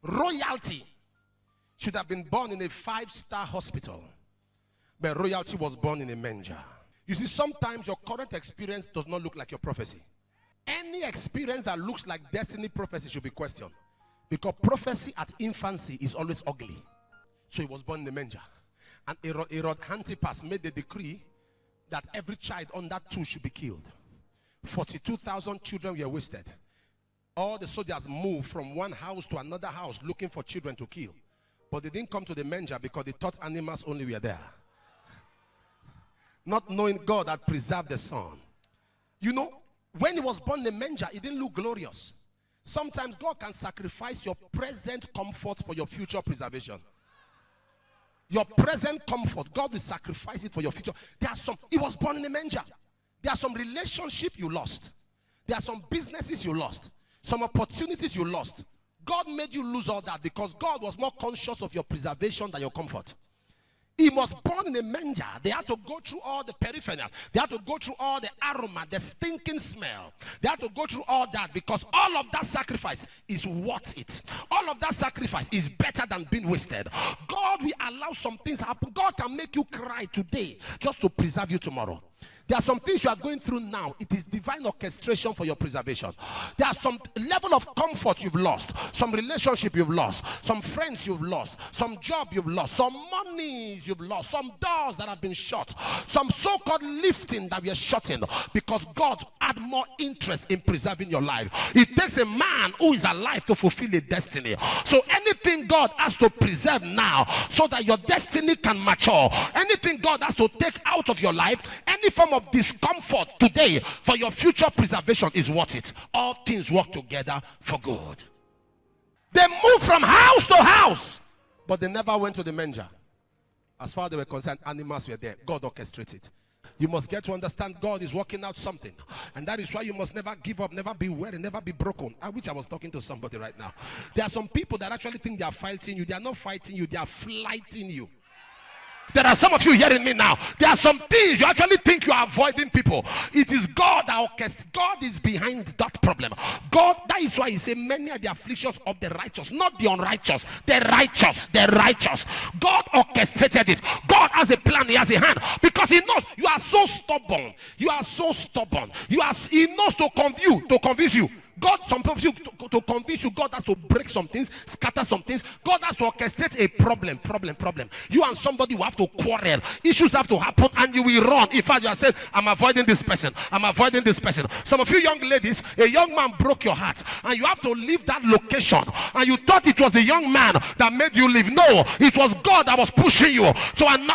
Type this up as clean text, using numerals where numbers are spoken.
Royalty should have been born in a 5-star hospital, but royalty was born in a manger. You see, sometimes your current experience does not look like your prophecy. Any experience that looks like destiny prophecy should be questioned, because prophecy at infancy is always ugly. So he was born in a manger. And Herod Antipas made the decree that every child under 2 should be killed. 42,000 children were wasted. All the soldiers moved from one house to another house looking for children to kill. But they didn't come to the manger because they thought animals only were there. Not knowing God had preserved the son. You know, when he was born in the manger, it didn't look glorious. Sometimes God can sacrifice your present comfort for your future preservation. Your present comfort, God will sacrifice it for your future. He was born in a manger. There are some relationships you lost. There are some businesses you lost. Some opportunities you lost. God made you lose all that because God was more conscious of your preservation than your comfort. He was born in a manger. They had to go through all the peripheral. They had to go through all the aroma, the stinking smell. They had to go through all that because all of that sacrifice is worth it. All of that sacrifice is better than being wasted. God will allow some things happen. God can make you cry today just to preserve you tomorrow. There are some things you are going through now. It is divine orchestration for your preservation. There are some level of comfort you've lost, some relationship you've lost, some friends you've lost, some job you've lost, some monies you've lost, some doors that have been shut, some so-called lifting that we are shutting because God had more interest in preserving your life. It takes a man who is alive to fulfill a destiny. So anything God has to preserve now so that your destiny can mature, anything God has to take out of your life, any form of discomfort today for your future preservation is worth it. All things work together for good. They moved from house to house, but they never went to the manger. As far as they were concerned, animals were there. God orchestrated. You must get to understand God is working out something, and that is why you must never give up, never be weary, never be broken. I wish I was talking to somebody right now. There are some people that actually think they are fighting you. They are not fighting you, they are flighting you. There are some of you hearing me now. There are some things you actually think you are avoiding people. It is God that orchestrates. God is behind that problem. God, that is why he said many are the afflictions of the righteous, not the unrighteous. The righteous, the righteous. God orchestrated it. God has a plan, he has a hand. Because he knows you are so stubborn. You are so stubborn. He knows to convince you. God, some people to convince you, God has to break some things, scatter some things. God has to orchestrate a problem. You and somebody will have to quarrel. Issues have to happen and you will run. In fact, you are saying, I'm avoiding this person. I'm avoiding this person. Some of you young ladies, a young man broke your heart and you have to leave that location. And you thought it was the young man that made you leave. No, it was God that was pushing you to an...